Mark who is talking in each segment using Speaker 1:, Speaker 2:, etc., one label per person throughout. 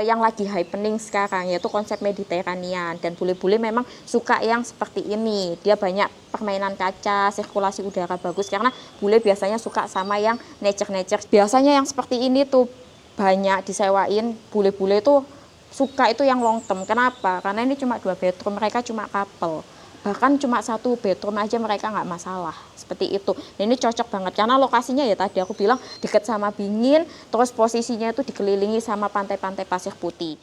Speaker 1: yang lagi happening sekarang, yaitu konsep Mediterranean. Dan bule-bule memang suka yang seperti ini, dia banyak permainan kaca, sirkulasi udara bagus, karena bule biasanya suka sama yang nature-nature. Biasanya yang seperti ini tuh banyak disewain, bule-bule tuh suka itu yang long term. Kenapa? Karena ini cuma 2 bedroom, mereka cuma couple, bahkan cuma 1 bedroom aja mereka nggak masalah, seperti itu. Dan ini cocok banget karena lokasinya ya tadi aku bilang dekat sama Bingin, terus posisinya itu dikelilingi sama pantai-pantai pasir putih.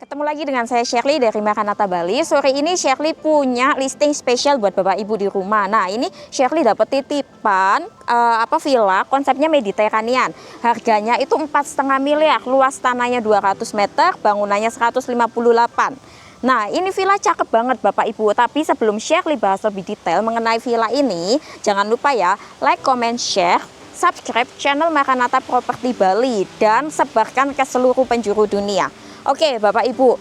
Speaker 1: Ketemu lagi dengan saya Shirley dari Maranatha Bali. Sore ini Shirley punya listing spesial buat Bapak Ibu di rumah. Nah, ini Shirley dapat titipan villa konsepnya Mediterranean. Harganya itu 4,5 miliar, luas tanahnya 200 meter, bangunannya 158. Nah, ini villa cakep banget Bapak Ibu. Tapi sebelum Shirley bahas lebih detail mengenai villa ini, jangan lupa ya, like, comment, share, subscribe channel Maranatha Property Bali, dan sebarkan ke seluruh penjuru dunia. Oke Bapak Ibu,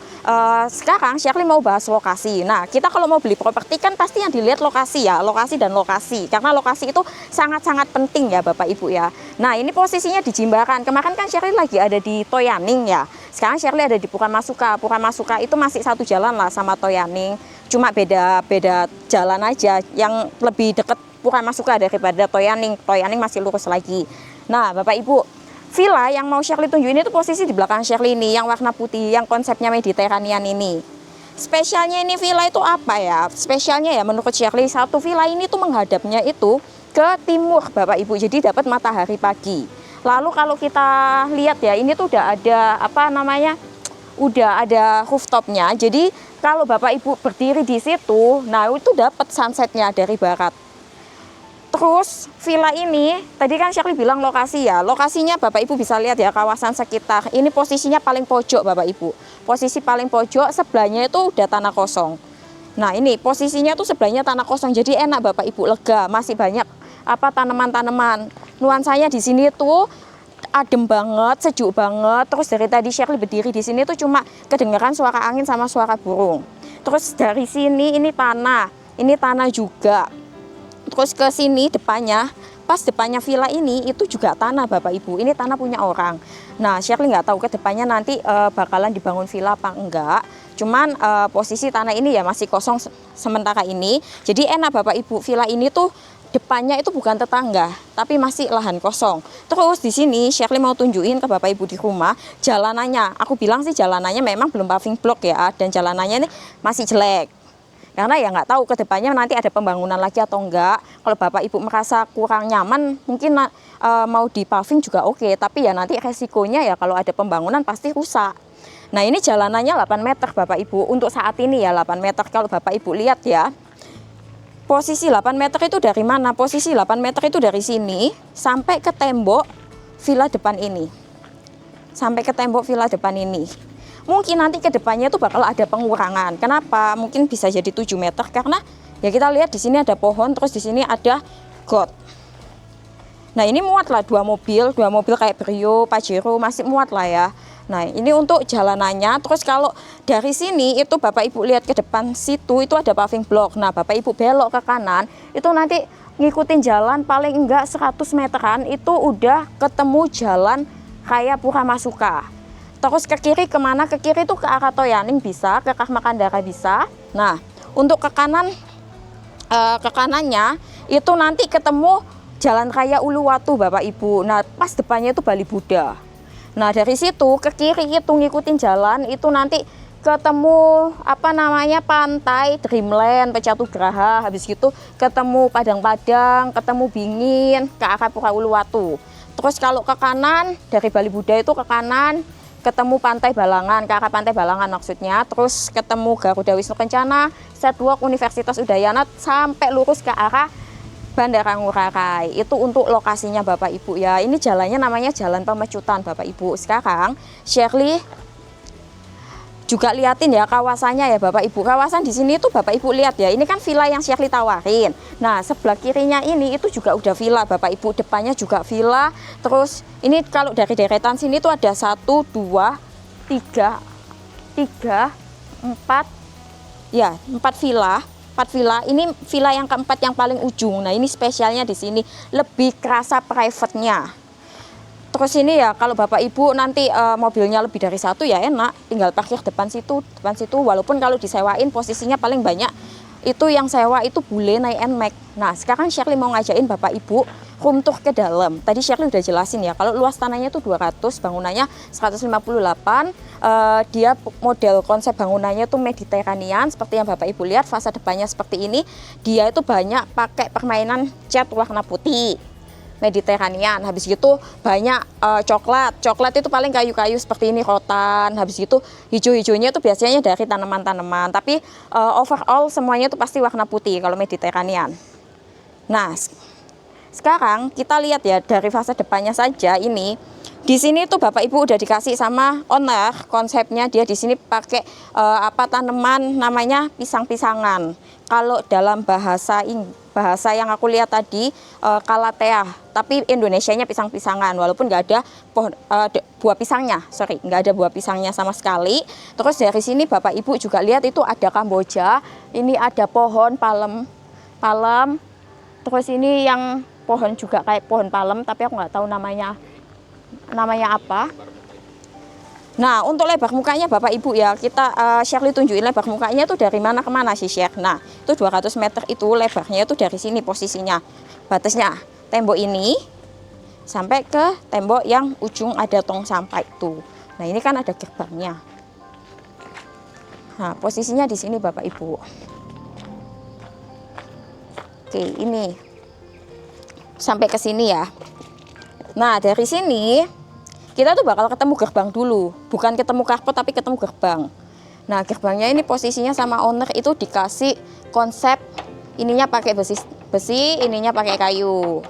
Speaker 1: sekarang Shirley mau bahas lokasi. Nah, kita kalau mau beli properti kan pasti yang dilihat lokasi ya, lokasi dan lokasi. Karena lokasi itu sangat-sangat penting ya Bapak Ibu ya. Nah, ini posisinya di Jimbaran. Kemarin kan Shirley lagi ada di Toyaning ya. Sekarang Shirley ada di Puramasuka. Puramasuka itu masih satu jalan lah sama Toyaning. Cuma beda jalan aja, yang lebih dekat Puramasuka daripada Toyaning. Toyaning masih lurus lagi. Nah, Bapak Ibu, villa yang mau Shirley tunjukin itu posisi di belakang Shirley ini, yang warna putih, yang konsepnya Mediterranean ini. Spesialnya ini villa itu apa ya? Spesialnya ya menurut Shirley, satu villa ini tuh menghadapnya itu ke timur Bapak Ibu, jadi dapat matahari pagi. Lalu kalau kita lihat ya, ini tuh udah ada udah ada rooftopnya. Jadi kalau Bapak Ibu berdiri di situ, nah itu dapat sunsetnya dari barat. Terus villa ini, tadi kan Shirley bilang lokasi ya, lokasinya Bapak Ibu bisa lihat ya kawasan sekitar. Ini posisinya paling pojok Bapak Ibu, posisi paling pojok, sebelahnya itu udah tanah kosong. Nah ini posisinya tuh sebelahnya tanah kosong, jadi enak Bapak Ibu, lega, masih banyak tanaman-tanaman. Nuansanya di sini tuh adem banget, sejuk banget. Terus dari tadi Shirley berdiri di sini tuh cuma kedengeran suara angin sama suara burung. Terus dari sini ini tanah juga. Terus ke sini depannya, pas depannya villa ini itu juga tanah Bapak Ibu. Ini tanah punya orang. Nah, Shirley nggak tahu ke depannya nanti bakalan dibangun villa apa enggak. Cuman posisi tanah ini ya masih kosong sementara ini. Jadi enak Bapak Ibu, villa ini tuh depannya itu bukan tetangga, tapi masih lahan kosong. Terus di sini Shirley mau tunjukin ke Bapak Ibu di rumah jalanannya. Aku bilang sih jalanannya memang belum paving block ya, dan jalanannya ini masih jelek. Karena ya nggak tahu ke depannya nanti ada pembangunan lagi atau enggak. Kalau Bapak Ibu merasa kurang nyaman, mungkin mau di paving juga oke. Tapi ya nanti resikonya ya kalau ada pembangunan pasti rusak. Nah ini jalanannya 8 meter Bapak Ibu. Untuk saat ini ya 8 meter. Kalau Bapak Ibu lihat ya, posisi 8 meter itu dari mana? Posisi 8 meter itu dari sini sampai ke tembok villa depan ini. Sampai ke tembok villa depan ini. Mungkin nanti ke depannya itu bakal ada pengurangan. Kenapa? Mungkin bisa jadi 7 meter karena ya kita lihat di sini ada pohon, terus di sini ada got. Nah, ini muat lah 2 mobil kayak Brio, Pajero masih muat lah ya. Nah, ini untuk jalanannya. Terus kalau dari sini itu Bapak Ibu lihat ke depan situ itu ada paving block. Nah, Bapak Ibu belok ke kanan, itu nanti ngikutin jalan paling enggak 100 meteran itu udah ketemu jalan raya Puramasuka. Terus ke kiri kemana? Ke kiri itu ke arah Toyaning bisa, ke Karmakandara bisa. Nah, untuk ke kanan, ke kanannya itu nanti ketemu Jalan Raya Uluwatu Bapak Ibu. Nah, pas depannya itu Bali Buddha. Nah, dari situ ke kiri itu ngikutin jalan itu nanti ketemu pantai Dreamland, Pecatugraha. Habis gitu ketemu Padang-Padang, ketemu Bingin ke arah Pura Uluwatu. Terus kalau ke kanan dari Bali Buddha itu ke kanan ketemu Pantai Balangan, ke arah Pantai Balangan maksudnya. Terus ketemu Garuda Wisnu Kencana, Setwalk Universitas Udayana, sampai lurus ke arah Bandara Ngurah Rai. Itu untuk lokasinya Bapak Ibu ya. Ini jalannya namanya Jalan Pemecutan Bapak Ibu. Sekarang Shirley juga liatin ya kawasannya ya Bapak Ibu. Kawasan di sini tuh Bapak Ibu lihat ya, ini kan villa yang Shirley tawarin. Nah, sebelah kirinya ini itu juga udah villa Bapak Ibu, depannya juga villa. Terus ini kalau dari deretan sini tuh ada 1, 2, 3, 4, 4 ya, 4 villa. Ini villa yang keempat yang paling ujung. Nah, ini spesialnya di sini lebih kerasa private-nya. Terus ini ya kalau Bapak Ibu nanti mobilnya lebih dari satu ya enak, tinggal parkir depan situ. Walaupun kalau disewain posisinya paling banyak itu yang sewa itu bule naik NMAX. Nah, sekarang Sherly mau ngajakin Bapak Ibu room tour ke dalam. Tadi Sherly udah jelasin ya, kalau luas tanahnya itu 200, bangunannya 158. Dia model konsep bangunannya tuh Mediterranean seperti yang Bapak Ibu lihat, fasa depannya seperti ini. Dia itu banyak pakai permainan cat warna putih Mediterranean. Habis gitu banyak coklat itu paling kayu-kayu seperti ini, rotan. Habis gitu hijau-hijaunya itu biasanya dari tanaman-tanaman, tapi overall semuanya itu pasti warna putih kalau Mediterranean. Nah, sekarang kita lihat ya dari fase depannya saja ini. Di sini tuh Bapak Ibu udah dikasih sama owner konsepnya, dia di sini pakai tanaman namanya pisang-pisangan. Kalau dalam bahasa yang aku lihat tadi kalatea, tapi Indonesianya pisang-pisangan, walaupun nggak ada buah pisangnya, nggak ada buah pisangnya sama sekali. Terus dari sini Bapak Ibu juga lihat itu ada Kamboja, ini ada pohon palem, terus ini yang pohon juga kayak pohon palem, tapi aku nggak tahu namanya apa. Nah, untuk lebar mukanya Bapak Ibu ya, kita Sherly tunjukin lebar mukanya itu dari mana ke mana sih, Sher. Nah, itu 200 meter itu lebarnya itu dari sini posisinya. Batasnya tembok ini sampai ke tembok yang ujung ada tong sampah itu. Nah, ini kan ada gerbangnya. Nah, posisinya di sini Bapak Ibu. Oke, ini sampai ke sini ya. Nah, dari sini kita tuh bakal ketemu gerbang dulu, bukan ketemu carport tapi ketemu gerbang. Nah, gerbangnya ini posisinya sama owner itu dikasih konsep ininya pakai besi, ininya pakai kayu.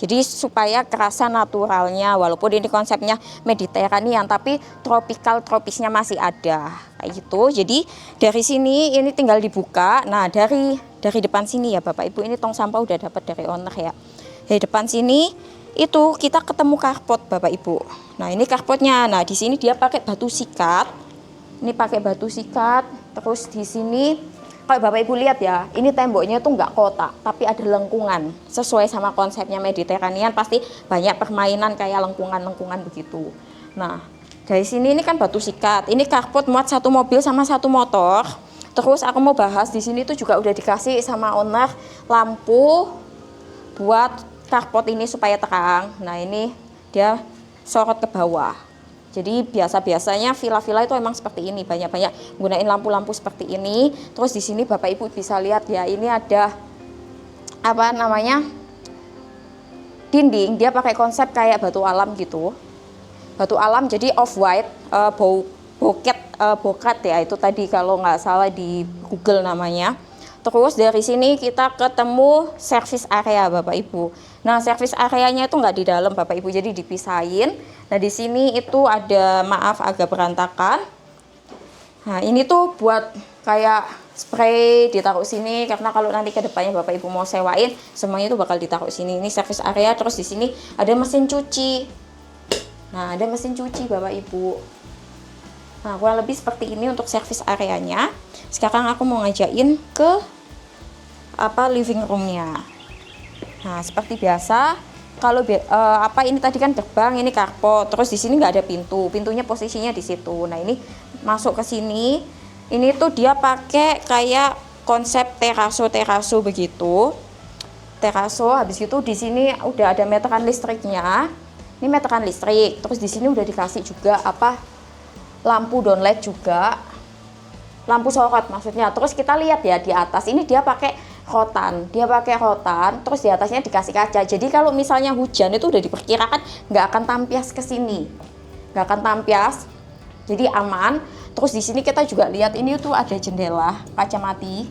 Speaker 1: Jadi supaya kerasa naturalnya, walaupun ini konsepnya Mediterranean tapi tropisnya masih ada kayak gitu. Jadi dari sini ini tinggal dibuka. Nah, dari depan sini ya Bapak Ibu, ini tong sampah udah dapat dari owner ya. Dari depan sini itu kita ketemu carport Bapak Ibu. Nah, ini carportnya. Nah, di sini dia pakai batu sikat. Ini pakai batu sikat. Terus di sini kalau Bapak Ibu lihat ya, ini temboknya tuh nggak kotak, tapi ada lengkungan. Sesuai sama konsepnya Mediterranean, pasti banyak permainan kayak lengkungan-lengkungan begitu. Nah, dari sini ini kan batu sikat. Ini carport muat satu mobil sama satu motor. Terus aku mau bahas di sini tuh juga udah dikasih sama owner lampu buat carport ini supaya terang. Nah, ini dia sorot ke bawah. Jadi biasanya villa-villa itu emang seperti ini, banyak-banyak gunain lampu-lampu seperti ini. Terus di sini Bapak Ibu bisa lihat ya, ini ada dinding, dia pakai konsep kayak batu alam gitu. Batu alam jadi off white, boket ya itu tadi kalau nggak salah di Google namanya. Terus dari sini kita ketemu service area Bapak Ibu. Nah, service areanya itu nggak di dalam Bapak Ibu, jadi dipisahin. Nah, di sini itu ada, maaf agak berantakan. Nah, ini tuh buat kayak spray ditaruh sini, karena kalau nanti ke depannya Bapak Ibu mau sewain, semuanya itu bakal ditaruh sini. Ini service area. Terus di sini ada mesin cuci. Nah, ada mesin cuci Bapak Ibu. Nah, kurang lebih seperti ini untuk service areanya. Sekarang aku mau ngajakin ke living roomnya. Nah, seperti biasa, kalau ini tadi kan gerbang, ini carport. Terus di sini nggak ada pintu, pintunya posisinya di situ. Nah, ini masuk ke sini. Ini tuh dia pakai kayak konsep teraso begitu. Teraso. Habis itu di sini udah ada meteran listriknya. Ini meteran listrik. Terus di sini udah dikasih juga lampu downlight juga, lampu sorot maksudnya. Terus kita lihat ya di atas ini dia pakai rotan, terus di atasnya dikasih kaca. Jadi kalau misalnya hujan itu udah diperkirakan nggak akan tampias ke sini, jadi aman. Terus di sini kita juga lihat ini tuh ada jendela kaca mati,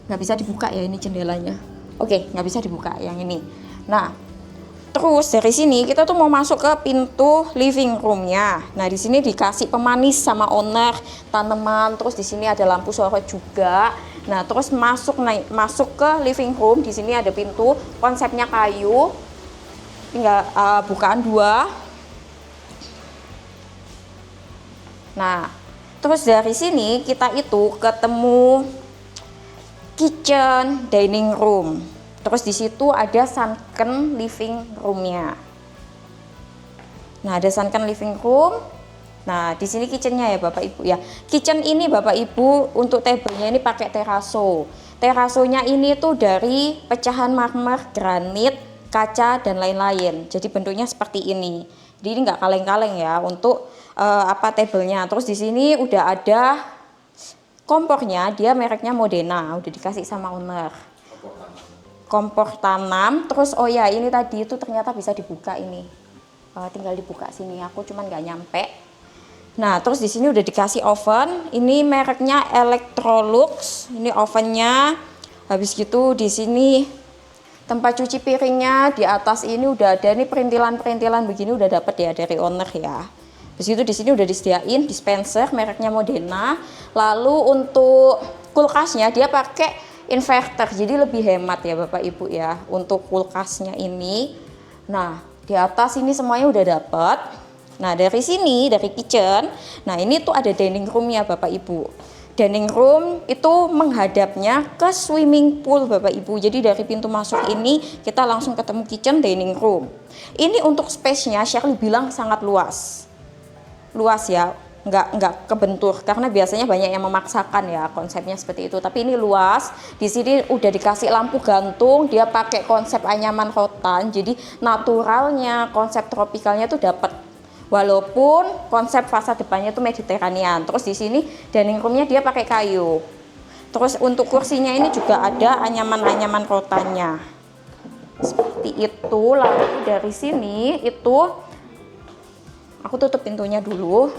Speaker 1: nggak bisa dibuka ya ini jendelanya. Oke, nggak bisa dibuka yang ini. Nah, terus dari sini kita tuh mau masuk ke pintu living roomnya. Nah, di sini dikasih pemanis sama owner, tanaman. Terus di sini ada lampu sorot juga. Nah, terus masuk ke living room. Di sini ada pintu, konsepnya kayu. Tinggal bukaan 2. Nah, Terus dari sini kita itu ketemu kitchen, dining room. Terus di situ ada sunken living roomnya. Nah, ada sunken living room. Nah, di sini kitchennya ya Bapak Ibu ya. Kitchen ini Bapak Ibu untuk tablenya ini pakai teraso. Terasonya ini tuh dari pecahan marmer, granit, kaca dan lain-lain. Jadi bentuknya seperti ini. Jadi ini nggak kaleng-kaleng ya untuk tablenya. Terus di sini udah ada kompornya, dia mereknya Modena, udah dikasih sama owner. Kompor tanam. Terus oh ya ini tadi itu ternyata bisa dibuka ini. Tinggal dibuka sini. Aku cuman nggak nyampe. Nah, terus di sini udah dikasih oven. Ini mereknya Electrolux. Ini ovennya. Habis gitu di sini tempat cuci piringnya, di atas ini udah ada nih perintilan-perintilan begini udah dapet ya dari owner ya. Habis itu di sini udah disediain dispenser mereknya Modena. Lalu untuk kulkasnya dia pakai inverter. Jadi lebih hemat ya Bapak Ibu ya untuk kulkasnya ini. Nah, di atas ini semuanya udah dapet. Nah, dari sini, dari kitchen, nah ini tuh ada dining roomnya Bapak Ibu. Dining room itu menghadapnya ke swimming pool Bapak Ibu. Jadi dari pintu masuk ini kita langsung ketemu kitchen, dining room. Ini untuk space-nya Shirley bilang sangat luas. Luas ya, nggak kebentur. Karena biasanya banyak yang memaksakan ya konsepnya seperti itu. Tapi ini luas, di sini udah dikasih lampu gantung, dia pakai konsep anyaman rotan. Jadi naturalnya, konsep tropikalnya tuh dapat. Walaupun konsep fasad depannya itu Mediterranean. Terus di sini dining roomnya dia pakai kayu. Terus untuk kursinya ini juga ada anyaman-anyaman rotannya. Seperti itu. Lalu dari sini itu aku tutup pintunya dulu.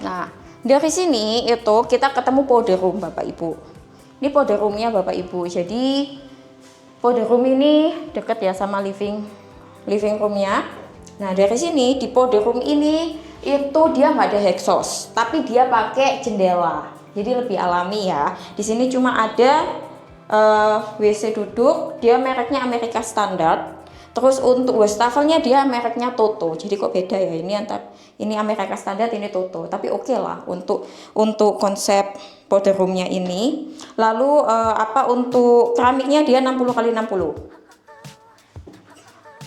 Speaker 1: Nah, dari sini itu kita ketemu powder room Bapak Ibu. Ini powder roomnya Bapak Ibu. Jadi powder room ini deket ya sama living roomnya. Nah, dari sini di powder room ini itu dia nggak ada exhaust, tapi dia pakai jendela. Jadi lebih alami ya. Di sini cuma ada WC duduk, dia mereknya Amerika Standard. Terus untuk wastafelnya dia mereknya Toto. Jadi kok beda ya ini Amerika Standard, ini Toto. Tapi oke lah untuk konsep powder roomnya ini. Lalu untuk keramiknya dia 60x60.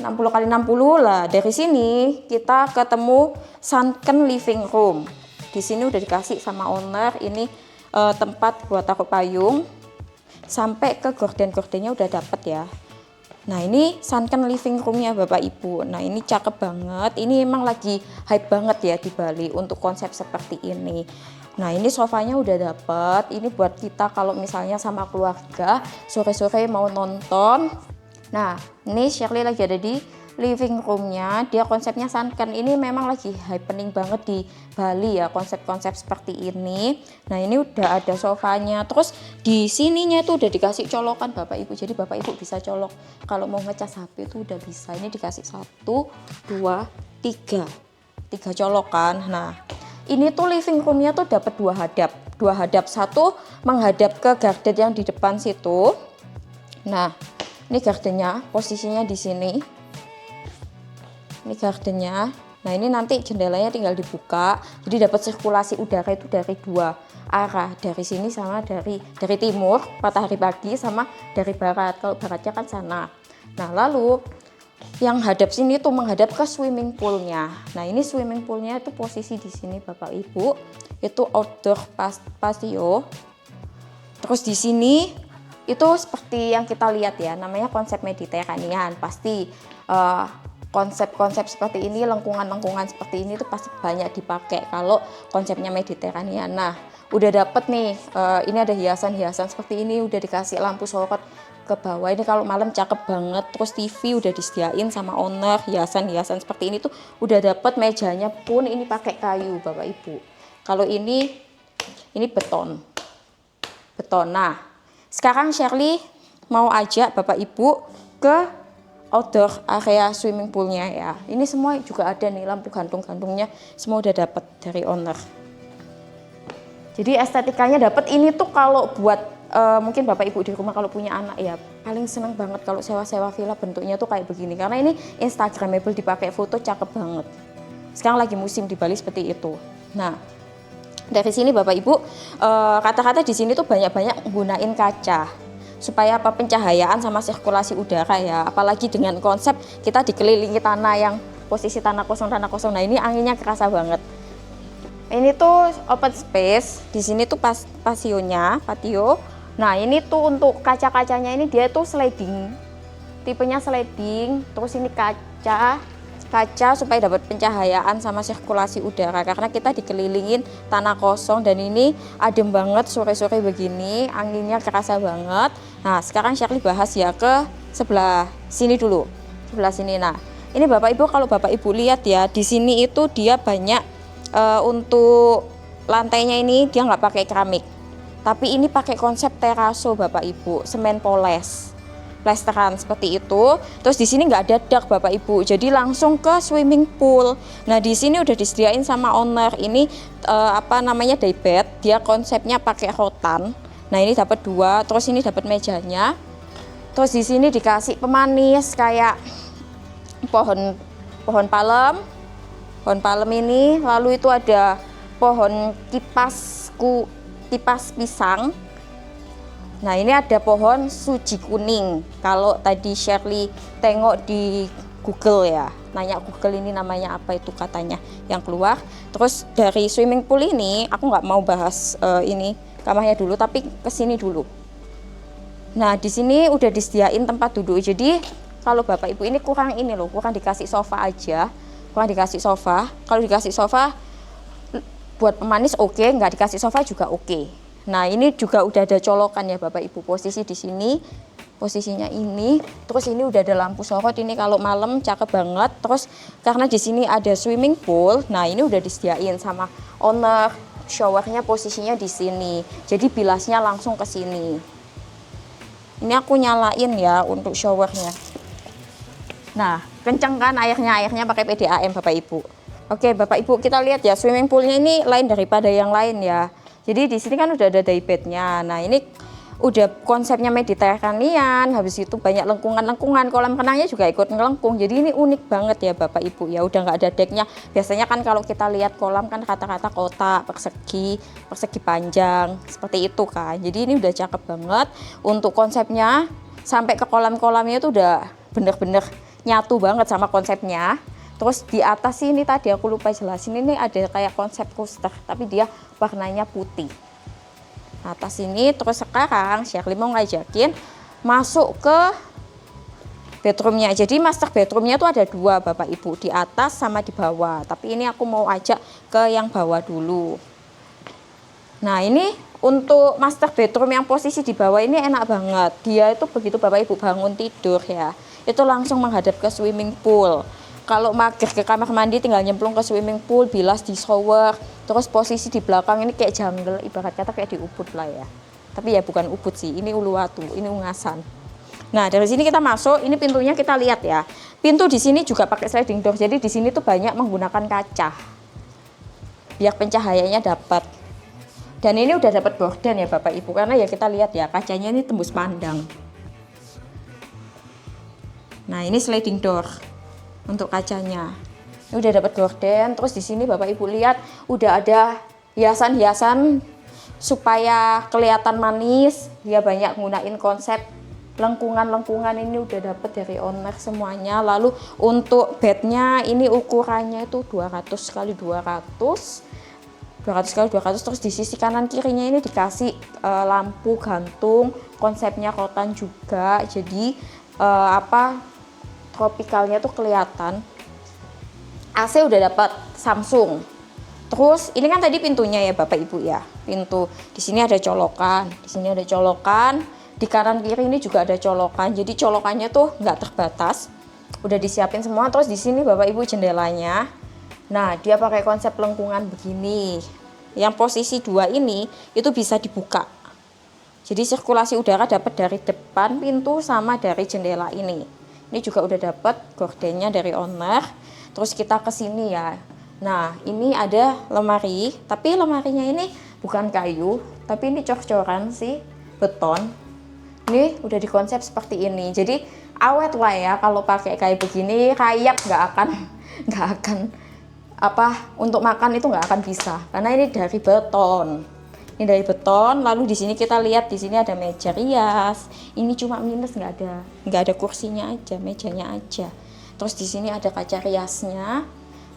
Speaker 1: 60x60 lah. Dari sini kita ketemu sunken living room. Di sini udah dikasih sama owner ini tempat buat taruh payung. Sampai ke gorden-gordennya udah dapet ya. Nah, ini sunken living roomnya Bapak Ibu. Nah, ini cakep banget. Ini emang lagi hype banget ya di Bali untuk konsep seperti ini. Nah, ini sofanya udah dapet. Ini buat kita kalau misalnya sama keluarga sore-sore mau nonton. Nah, ini Shirley lagi ada di living roomnya. Dia konsepnya sunken. Ini memang lagi happening banget di Bali ya, konsep-konsep seperti ini. Nah, ini udah ada sofanya. Terus di sininya itu udah dikasih colokan Bapak Ibu. Jadi Bapak Ibu bisa colok. Kalau mau ngecas HP itu udah bisa. Ini dikasih 1, 2, 3. 3 colokan. Nah, ini tuh living roomnya tuh dapat 2 hadap. 2 hadap, satu menghadap ke garden yang di depan situ. Nah, ini gardennya, posisinya di sini. Ini gardennya. Nah, ini nanti jendelanya tinggal dibuka. Jadi dapat sirkulasi udara itu dari 2 arah. Dari sini sama dari timur, matahari pagi, sama dari barat. Kalau baratnya kan sana. Nah, lalu yang hadap sini tuh menghadap ke swimming poolnya. Nah, ini swimming poolnya itu posisi di sini Bapak Ibu. Itu outdoor patio. Terus di sini itu seperti yang kita lihat ya, namanya konsep Mediterranean. Pasti konsep-konsep seperti ini, lengkungan-lengkungan seperti ini tuh pasti banyak dipakai kalau konsepnya Mediterranean. Nah, udah dapet nih, ini ada hiasan-hiasan seperti ini, udah dikasih lampu sorot ke bawah. Ini kalau malam cakep banget. Terus TV udah disediain sama owner, hiasan-hiasan seperti ini tuh udah dapet. Mejanya pun ini pakai kayu Bapak Ibu. Kalau ini beton. Nah, sekarang Shirley mau ajak Bapak Ibu ke outdoor area swimming poolnya ya. Ini semua juga ada nih lampu gantung-gantungnya, semua udah dapet dari owner. Jadi estetikanya dapet. Ini tuh kalau buat mungkin Bapak Ibu di rumah kalau punya anak ya paling seneng banget kalau sewa-sewa villa bentuknya tuh kayak begini. Karena ini instagramable, dipakai foto cakep banget. Sekarang lagi musim di Bali seperti itu. Nah, dari sini Bapak Ibu, kata-kata di sini tuh banyak-banyak gunain kaca supaya apa, pencahayaan sama sirkulasi udara ya. Apalagi dengan konsep kita dikelilingi tanah yang posisi tanah kosong. Nah, ini anginnya kerasa banget. Ini tuh open space. Di sini tuh patio. Nah, ini tuh untuk kaca-kacanya ini dia tuh sliding. Tipenya sliding. Terus ini kaca supaya dapat pencahayaan sama sirkulasi udara karena kita dikelilingin tanah kosong dan ini adem banget sore-sore begini, anginnya kerasa banget. Nah, sekarang Shirley bahas ya ke sebelah sini dulu. Sebelah sini. Nah, ini Bapak Ibu, kalau Bapak Ibu lihat ya, di sini itu dia banyak untuk lantainya ini dia nggak pakai keramik. Tapi ini pakai konsep teraso Bapak Ibu, semen plesteran seperti itu. Terus di sini nggak ada dak Bapak Ibu, jadi langsung ke swimming pool. Nah, di sini udah disediain sama owner ini daybed. Dia konsepnya pakai rotan. Nah, ini dapat 2, terus ini dapat mejanya. Terus di sini dikasih pemanis kayak pohon palem ini, lalu itu ada pohon kipas pisang. Nah, ini ada pohon suji kuning. Kalau tadi Shirley tengok di Google ya, nanya Google ini namanya apa itu katanya yang keluar. Terus dari swimming pool ini aku nggak mau bahas ini kamarnya dulu, tapi kesini dulu. Nah, di sini udah disediain tempat duduk. Jadi kalau Bapak Ibu ini kurang dikasih sofa aja. Kalau dikasih sofa buat pemanis oke, nggak dikasih sofa juga oke. Nah, ini juga udah ada colokan ya Bapak Ibu, posisi di sini, posisinya ini. Terus ini udah ada lampu sorot, ini kalau malam cakep banget. Terus karena di sini ada swimming pool, nah ini udah disediain sama owner. Showernya posisinya di sini, jadi bilasnya langsung ke sini. Ini aku nyalain ya untuk showernya. Nah, kenceng kan airnya pakai PDAM Bapak Ibu. Oke Bapak Ibu, kita lihat ya swimming poolnya ini lain daripada yang lain ya. Jadi di sini kan udah ada daybednya. Nah, ini udah konsepnya Mediterranean, habis itu banyak lengkungan, kolam renangnya juga ikut ngelengkung. Jadi ini unik banget ya Bapak Ibu ya, udah nggak ada decknya. Biasanya kan kalau kita lihat kolam kan kata-kata kotak, persegi panjang, seperti itu kan. Jadi ini udah cakep banget untuk konsepnya, sampai ke kolam-kolamnya itu udah bener-bener nyatu banget sama konsepnya. Terus di atas ini tadi aku lupa jelasin, ini ada kayak konsep coaster tapi dia warnanya putih. Atas ini. Terus sekarang Shirley mau ngajakin masuk ke bedroomnya. Jadi master bedroomnya tuh ada 2 Bapak Ibu, di atas sama di bawah. Tapi ini aku mau ajak ke yang bawah dulu. Nah, ini untuk master bedroom yang posisi di bawah ini enak banget. Dia itu begitu Bapak Ibu bangun tidur ya, itu langsung menghadap ke swimming pool. Kalau mager ke kamar mandi tinggal nyemplung ke swimming pool, bilas di shower. Terus posisi di belakang ini kayak jungle, ibarat kata kayak di Ubud lah ya. Tapi ya bukan Ubud sih, ini Uluwatu, ini Ungasan. Nah, dari sini kita masuk, ini pintunya kita lihat ya. Pintu di sini juga pakai sliding door. Jadi di sini tuh banyak menggunakan kaca. Biar pencahayaannya dapat. Dan ini udah dapat gorden ya Bapak Ibu, karena ya kita lihat ya kacanya ini tembus pandang. Nah, ini sliding door untuk kacanya. Ini udah dapat gorden. Terus di sini Bapak Ibu lihat udah ada hiasan-hiasan supaya kelihatan manis. Dia banyak gunain konsep lengkungan ini udah dapat dari owner semuanya. Lalu untuk bednya ini ukurannya itu 200 kali 200. Terus di sisi kanan kirinya ini dikasih lampu gantung, konsepnya rotan juga. Jadi tropikalnya tuh kelihatan. AC udah dapat Samsung. Terus ini kan tadi pintunya ya Bapak Ibu ya. Pintu di sini ada colokan, di kanan kiri ini juga ada colokan. Jadi colokannya tuh nggak terbatas. Udah disiapin semua. Terus di sini Bapak Ibu jendelanya. Nah, dia pakai konsep lengkungan begini. Yang posisi 2 ini itu bisa dibuka. Jadi sirkulasi udara dapat dari depan pintu sama dari jendela ini. Ini juga udah dapat gordennya dari owner. Terus kita ke sini ya. Nah, ini ada lemari, tapi lemarinya ini bukan kayu, tapi ini cor-coran sih, beton. Ini udah dikonsep seperti ini. Jadi awet lah ya kalau pakai kayak begini, kayak nggak akan apa untuk makan itu nggak akan bisa karena ini dari beton. Ini dari beton. Lalu di sini kita lihat di sini ada meja rias. Ini cuma minus nggak ada kursinya aja, mejanya aja. Terus di sini ada kaca riasnya,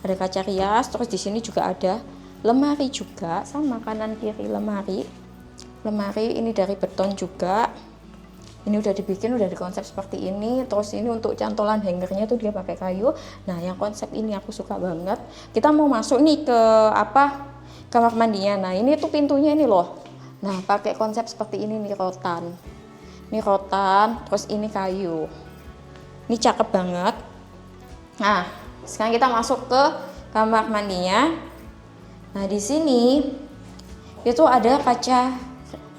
Speaker 1: ada kaca rias. Terus di sini juga ada lemari juga, sama kanan kiri lemari. Lemari ini dari beton juga. Ini udah dibikin, udah dikonsep seperti ini. Terus ini untuk cantolan hangernya tuh dia pakai kayu. Nah, yang konsep ini aku suka banget. Kita mau masuk nih ke apa? Kamar mandinya. Nah, ini tuh pintunya ini loh. Nah, pakai konsep seperti ini nih rotan. Ini rotan, terus ini kayu. Ini cakep banget. Nah, sekarang kita masuk ke kamar mandinya. Nah, di sini itu ada kaca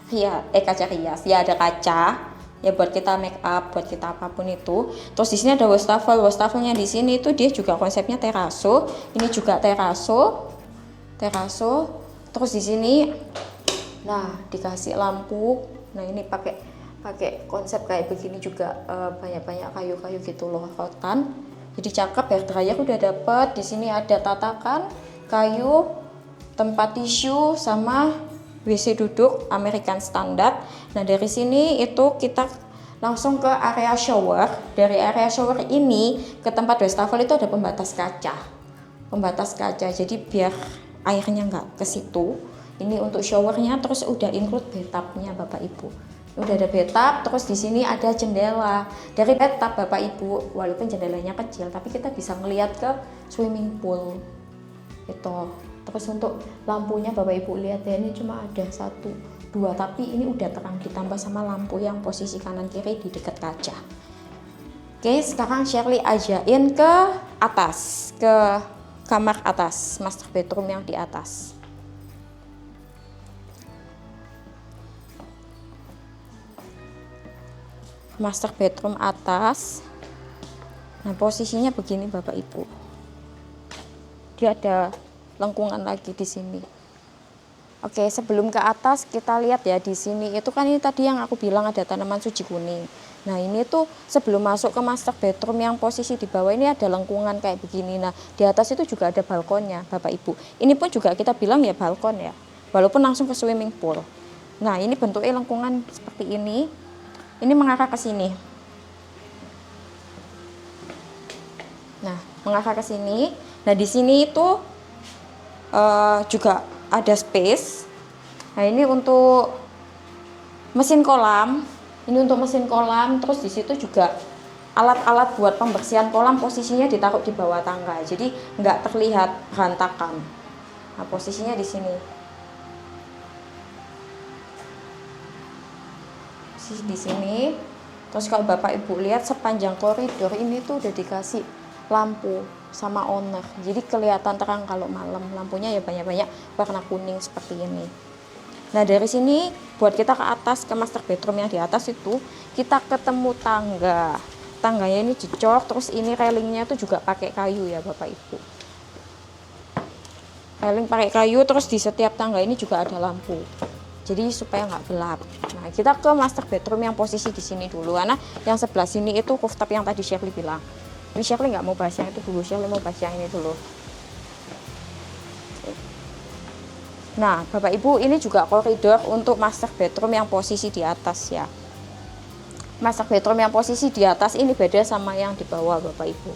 Speaker 1: rias. Ya, ada kaca. Ya buat kita make up, buat kita apapun itu. Terus di sini ada wastafel. Wastafelnya di sini itu dia juga konsepnya teraso. Ini juga teraso. Terus di sini nah dikasih lampu. Nah, ini pakai konsep kayak begini juga, banyak-banyak kayu-kayu gitu loh, rotan. Jadi cakep. Hair dryer udah dapet. Di sini ada tatakan kayu, tempat tisu, sama WC duduk American Standard. Nah, dari sini itu kita langsung ke area shower. Dari area shower ini ke tempat wastafel itu ada pembatas kaca. Jadi biar airnya nggak ke situ. Ini untuk showernya. Terus udah include bathtubnya Bapak Ibu. Udah ada bathtub. Terus di sini ada jendela. Dari bathtub Bapak Ibu, walaupun jendelanya kecil, tapi kita bisa ngelihat ke swimming pool. Itu. Terus untuk lampunya Bapak Ibu lihat ya, ini cuma ada 1, 2, tapi ini udah terang ditambah sama lampu yang posisi kanan kiri di dekat kaca. Oke, sekarang Shirley ajain ke atas, ke kamar atas, master bedroom yang di atas. Master bedroom atas. Nah, posisinya begini Bapak Ibu. Dia ada lengkungan lagi di sini. Oke, sebelum ke atas kita lihat ya, di sini itu kan ini tadi yang aku bilang ada tanaman suji kuning. Nah, ini tuh sebelum masuk ke master bedroom yang posisi di bawah ini ada lengkungan kayak begini. Nah, di atas itu juga ada balkonnya Bapak Ibu. Ini pun juga kita bilang ya balkon ya, walaupun langsung ke swimming pool. Nah, ini bentuknya lengkungan seperti ini. Ini mengarah ke sini. Nah, mengarah ke sini. Nah, di sini itu juga ada space. Nah, ini untuk mesin kolam. Terus di situ juga alat-alat buat pembersihan kolam posisinya ditaruh di bawah tangga. Jadi nggak terlihat berantakan. Nah, posisinya di sini. Di sini. Terus kalau Bapak Ibu lihat sepanjang koridor ini tuh udah dikasih lampu sama owner, jadi kelihatan terang kalau malam. Lampunya ya banyak-banyak warna kuning seperti ini. Nah, dari sini buat kita ke atas ke master bedroom yang di atas itu kita ketemu tangganya ini dicor. Terus ini railingnya itu juga pakai kayu ya Bapak Ibu, railing pakai kayu. Terus di setiap tangga ini juga ada lampu, jadi supaya nggak gelap. Nah, kita ke master bedroom yang posisi di sini dulu, karena yang sebelah sini itu rooftop yang tadi Shirley bilang. Ini Shirley nggak mau bahas yang itu dulu, Shirley mau bahas yang ini dulu. Nah, Bapak Ibu, ini juga koridor untuk master bedroom yang posisi di atas ya. Master bedroom yang posisi di atas ini beda sama yang di bawah Bapak Ibu.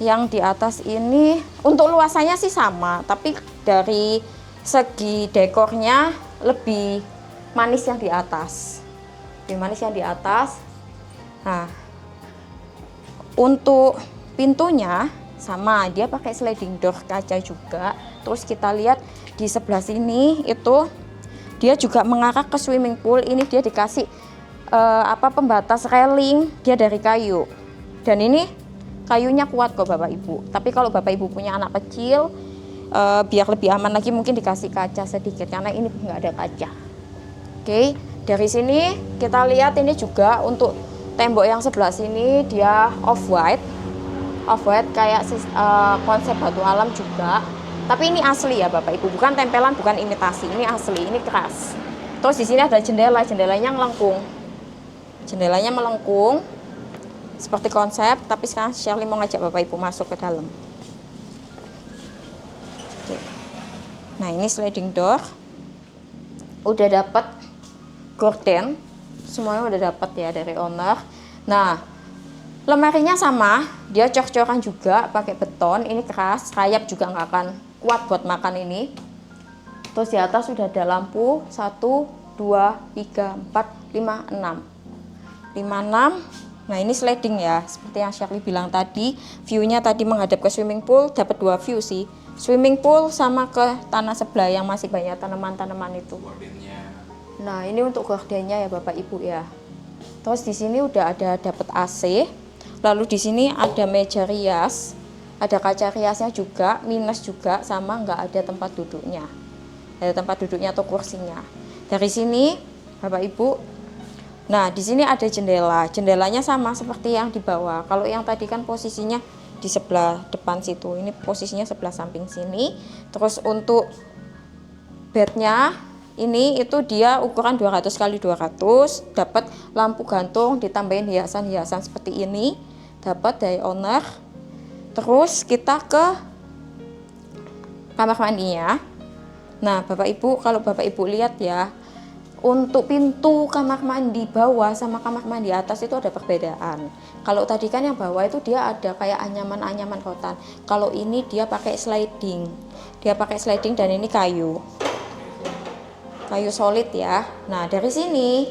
Speaker 1: Yang di atas ini untuk luasannya sih sama, tapi dari segi dekornya lebih manis yang di atas. Nah, untuk pintunya sama, dia pakai sliding door kaca juga. Terus kita lihat di sebelah sini itu dia juga mengarah ke swimming pool. Ini dia dikasih pembatas railing, dia dari kayu. Dan ini kayunya kuat kok Bapak Ibu. Tapi kalau Bapak Ibu punya anak kecil, biar lebih aman lagi mungkin dikasih kaca sedikit, karena ini nggak ada kaca. Oke, dari sini kita lihat ini juga untuk tembok yang sebelah sini dia off white kayak konsep batu alam juga. Tapi ini asli ya Bapak Ibu, bukan tempelan, bukan imitasi. Ini asli, ini keras. Terus di sini ada jendelanya melengkung seperti konsep. Tapi sekarang Shirley mau ngajak Bapak Ibu masuk ke dalam. Nah, ini sliding door. Udah dapat gorden. Semuanya udah dapat ya dari owner. Nah, lemarinya sama, dia cor-coran juga pakai beton. Ini keras, rayap juga nggak akan kuat buat makan ini. Terus di atas sudah ada lampu 1, 2, 3, 4, 5, 6. 5, 6. Nah, ini sliding ya, seperti yang Shirley bilang tadi. View-nya tadi menghadap ke swimming pool, dapat 2 view sih. Swimming pool sama ke tanah sebelah yang masih banyak tanaman-tanaman itu. Nah, ini untuk gordennya ya Bapak Ibu ya. Terus di sini udah ada dapat AC. Lalu di sini ada meja rias, ada kaca riasnya juga, minus juga, sama nggak ada tempat duduknya. Ada tempat duduknya atau kursinya. Dari sini Bapak Ibu, nah di sini ada jendela. Jendelanya sama seperti yang di bawah. Kalau yang tadi kan posisinya di sebelah depan situ, ini posisinya sebelah samping sini. Terus untuk bednya ini itu dia ukuran 200 kali 200, dapat lampu gantung ditambahin hiasan-hiasan seperti ini, dapat dari owner. Terus kita ke kamar mandinya. Nah, Bapak Ibu, kalau Bapak Ibu lihat ya, untuk pintu kamar mandi bawah sama kamar mandi atas itu ada perbedaan. Kalau tadi kan yang bawah itu dia ada kayak anyaman-anyaman rotan. Kalau ini dia pakai sliding. Dia pakai sliding dan ini kayu solid ya. Nah, dari sini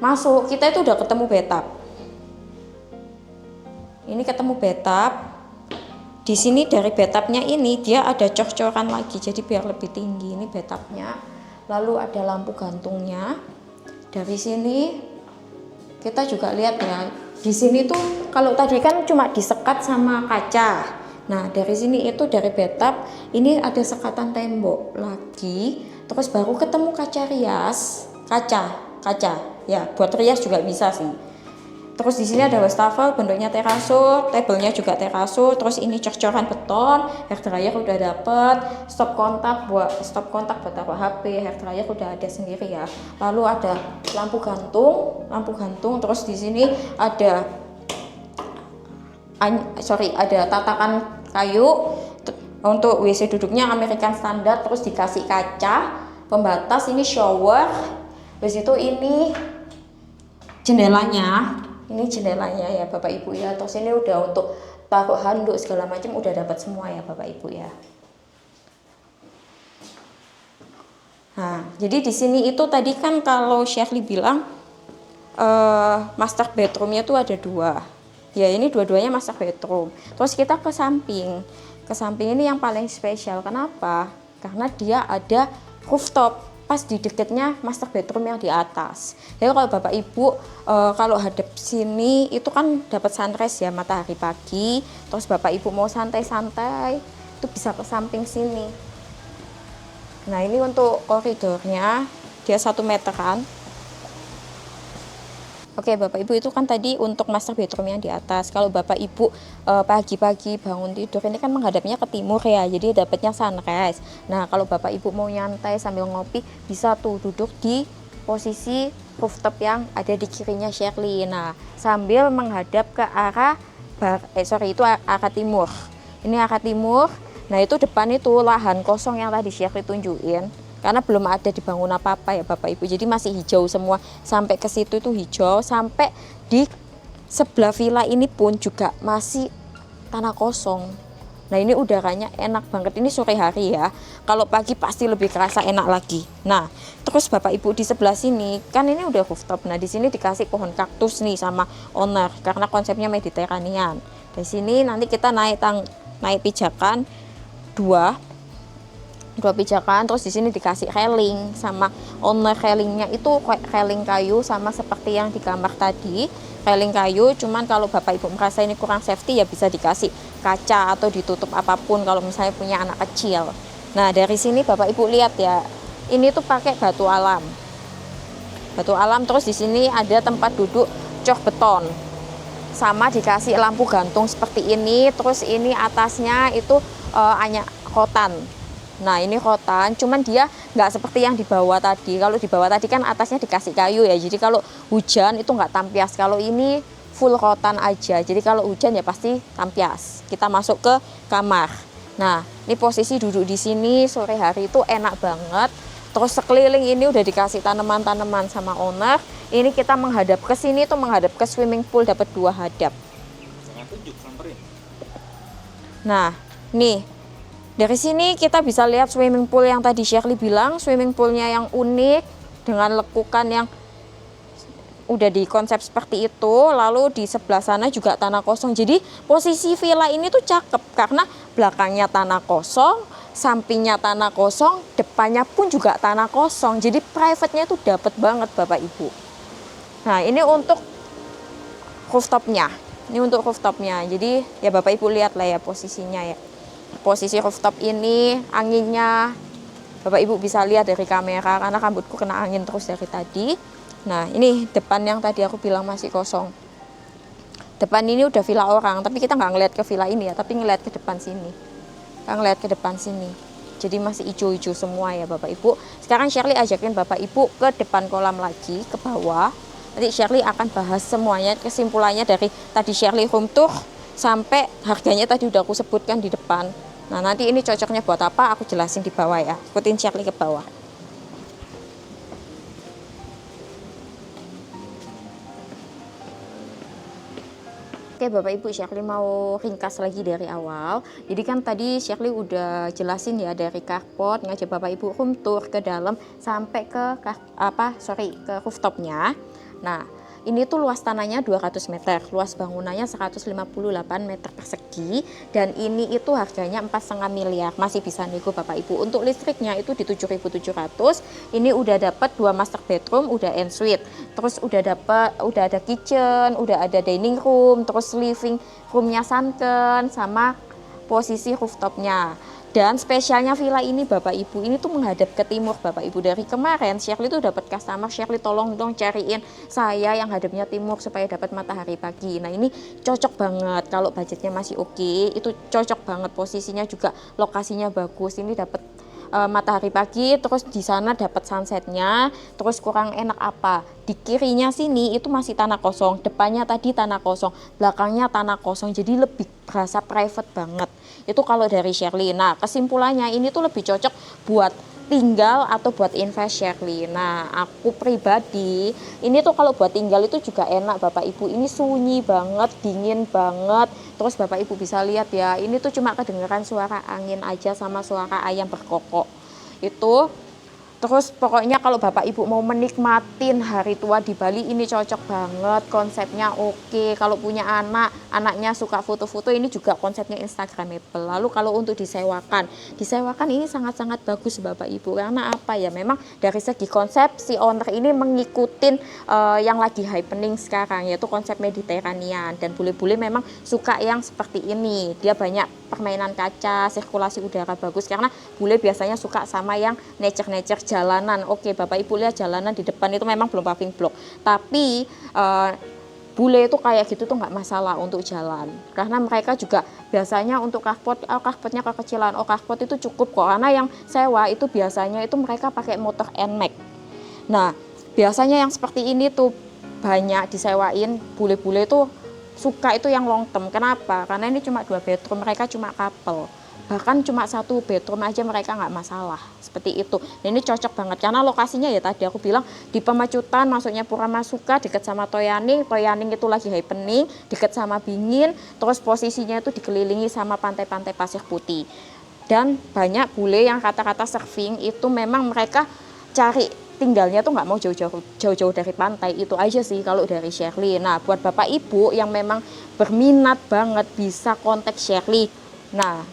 Speaker 1: masuk kita itu udah ketemu bathtub. Ini ketemu bathtub. Di sini dari bathtubnya ini dia ada cor-coran lagi, jadi biar lebih tinggi. Ini bathtubnya. Lalu ada lampu gantungnya. Dari sini kita juga lihat ya. Di sini tuh kalau tadi kan cuma disekat sama kaca. Nah, dari sini itu dari bathtub ini ada sekatan tembok lagi. Terus baru ketemu kaca rias, kaca ya, buat rias juga bisa sih. Terus di sini ada wastafel bentuknya terasur, tabelnya juga terasur. Terus ini cor-coran beton, hair dryer udah dapet, stop kontak buat taruh HP, hair dryer udah ada sendiri ya. Lalu ada lampu gantung. Terus di sini ada tatakan kayu. Untuk WC duduknya American standar, terus dikasih kaca pembatas. Ini shower. Habis itu ini jendelanya ya Bapak Ibu ya. Terus ini udah untuk taruh handuk segala macam udah dapat semua ya Bapak Ibu ya. Nah, jadi di sini itu tadi kan kalau Shirley bilang master bedroomnya tuh ada 2. Ya, ini dua-duanya master bedroom. Terus kita ke samping. Ke samping ini yang paling spesial. Kenapa? Karena dia ada rooftop pas di dekatnya master bedroom yang di atas. Jadi kalau Bapak Ibu kalau hadap sini itu kan dapat sunrise ya, matahari pagi. Terus Bapak Ibu mau santai-santai itu bisa ke samping sini. Nah, ini untuk koridornya dia 1 meteran. Oke Bapak Ibu, itu kan tadi untuk master bedroom yang di atas. Kalau Bapak Ibu pagi-pagi bangun tidur ini kan menghadapnya ke timur ya, jadi dapatnya sunrise. Nah, kalau Bapak Ibu mau nyantai sambil ngopi bisa tuh duduk di posisi rooftop yang ada di kirinya Shirley. Nah, sambil menghadap ke arah arah timur. Ini arah timur. Nah, itu depan itu lahan kosong yang tadi Shirley tunjukin. Karena belum ada dibangun apa-apa ya Bapak Ibu, jadi masih hijau semua. Sampai ke situ itu hijau, sampai di sebelah villa ini pun juga masih tanah kosong. Nah, ini udaranya enak banget. Ini sore hari ya, kalau pagi pasti lebih kerasa enak lagi. Nah, terus Bapak Ibu di sebelah sini kan ini udah rooftop. Nah, di sini dikasih pohon kaktus nih sama owner karena konsepnya Mediterranean. Di sini nanti kita naik pijakan dua pijakan. Terus di sini dikasih railing sama owner. Railingnya itu railing kayu sama seperti yang di kamar tadi, railing kayu. Cuman kalau Bapak Ibu merasa ini kurang safety ya bisa dikasih kaca atau ditutup apapun kalau misalnya punya anak kecil. Nah, dari sini Bapak Ibu lihat ya, ini tuh pakai batu alam. Terus di sini ada tempat duduk cor beton sama dikasih lampu gantung seperti ini. Terus ini atasnya itu rotan. Nah, ini rotan, cuman dia nggak seperti yang di bawah tadi. Kalau di bawah tadi kan atasnya dikasih kayu ya, jadi kalau hujan itu nggak tampias. Kalau ini full rotan aja, jadi kalau hujan ya pasti tampias. Kita masuk ke kamar. Nah, ini posisi duduk di sini sore hari itu enak banget. Terus sekeliling ini udah dikasih tanaman-tanaman sama owner. Ini kita menghadap ke sini tuh menghadap ke swimming pool, dapat 2 hadap.
Speaker 2: Jangan tunjuk, samperin.
Speaker 1: Nah, nih dari sini kita bisa lihat swimming pool yang tadi Shirley bilang, swimming poolnya yang unik dengan lekukan yang udah di konsep seperti itu. Lalu di sebelah sana juga tanah kosong. Jadi posisi villa ini tuh cakep karena belakangnya tanah kosong, sampingnya tanah kosong, depannya pun juga tanah kosong. Jadi private-nya itu dapat banget Bapak Ibu. Nah, ini untuk rooftopnya. Ini untuk rooftopnya. Jadi ya Bapak Ibu lihat lah ya posisinya ya. Posisi rooftop ini anginnya Bapak Ibu bisa lihat dari kamera karena rambutku kena angin terus dari tadi. Nah, ini depan yang tadi aku bilang masih kosong. Depan ini udah villa orang, tapi kita nggak ngeliat ke villa ini ya, tapi ngeliat ke depan sini. Kita ngeliat ke depan sini. Jadi masih hijau-hijau semua ya Bapak Ibu. Sekarang Shirley ajakin Bapak Ibu ke depan kolam lagi, ke bawah. Nanti Shirley akan bahas semuanya, kesimpulannya dari tadi Shirley home tour sampai harganya tadi udah aku sebutkan di depan. Nah, nanti ini cocoknya buat apa aku jelasin di bawah ya. Ikutin Shirley ke bawah. Oke Bapak Ibu, Shirley mau ringkas lagi dari awal. Jadi kan tadi Shirley udah jelasin ya dari carport, ngajak Bapak Ibu room tour ke dalam sampai ke ke rooftopnya. Nah, ini tuh luas tanahnya 200 meter, luas bangunannya 158 meter persegi, dan ini itu harganya 4,5 miliar, masih bisa nego Bapak Ibu. Untuk listriknya itu di 7.700, ini udah dapat 2 master bedroom, udah ensuite, terus udah ada kitchen, udah ada dining room, terus living roomnya sunken, sama posisi rooftopnya. Dan spesialnya villa ini Bapak Ibu, ini tuh menghadap ke timur Bapak Ibu. Dari kemarin Shirley tuh dapat customer, Shirley tolong dong cariin saya yang hadapnya timur supaya dapat matahari pagi. Nah, ini cocok banget kalau budgetnya masih oke, itu cocok banget, posisinya juga lokasinya bagus. Ini dapat matahari pagi, terus di sana dapat sunsetnya. Terus kurang enak apa? Di kirinya sini itu masih tanah kosong, depannya tadi tanah kosong, belakangnya tanah kosong, jadi lebih berasa private banget. Itu kalau dari Shirley. Nah, kesimpulannya ini tuh lebih cocok buat tinggal atau buat invest Shirley. Nah, aku pribadi ini tuh kalau buat tinggal itu juga enak Bapak Ibu. Ini sunyi banget, dingin banget. Terus Bapak Ibu bisa lihat ya, ini tuh cuma kedengeran suara angin aja sama suara ayam berkokok. Itu terus pokoknya kalau Bapak Ibu mau menikmatin hari tua di Bali, ini cocok banget, konsepnya oke. Kalau punya anak, anaknya suka foto-foto, ini juga konsepnya instagramable. Lalu kalau untuk disewakan ini sangat-sangat bagus Bapak Ibu. Karena apa ya, memang dari segi konsep si owner ini mengikutin yang lagi happening sekarang, yaitu konsep Mediterranean. Dan bule-bule memang suka yang seperti ini. Dia banyak permainan kaca, sirkulasi udara bagus, karena bule biasanya suka sama yang nature-nature jalanan. Oke Bapak Ibu lihat jalanan di depan itu memang belum paving block, tapi bule itu kayak gitu tuh nggak masalah untuk jalan, karena mereka juga biasanya untuk carportnya kekecilan. Carport itu cukup kok, karena yang sewa itu biasanya itu mereka pakai motor NMAX. Nah, biasanya yang seperti ini tuh banyak disewain, bule-bule tuh suka itu yang long term. Kenapa? Karena ini cuma 2 bedroom, mereka cuma couple. Bahkan cuma 1 bedroom aja mereka nggak masalah, seperti itu. Dan ini cocok banget karena lokasinya ya tadi aku bilang di Pemacutan, masuknya Pura Masuka, dekat sama Toyaning itu lagi happening, dekat sama Bingin, terus posisinya itu dikelilingi sama pantai-pantai pasir putih. Dan banyak bule yang kata-kata surfing itu memang mereka cari tinggalnya tuh nggak mau jauh-jauh dari pantai. Itu aja sih kalau dari Shirley. Nah, buat Bapak Ibu yang memang berminat banget bisa kontak Shirley. Nah,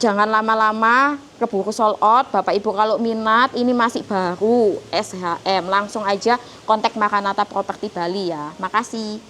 Speaker 1: jangan lama-lama keburu sold out. Bapak Ibu kalau minat, ini masih baru SHM, langsung aja kontak Maranatha Property Bali ya. Makasih.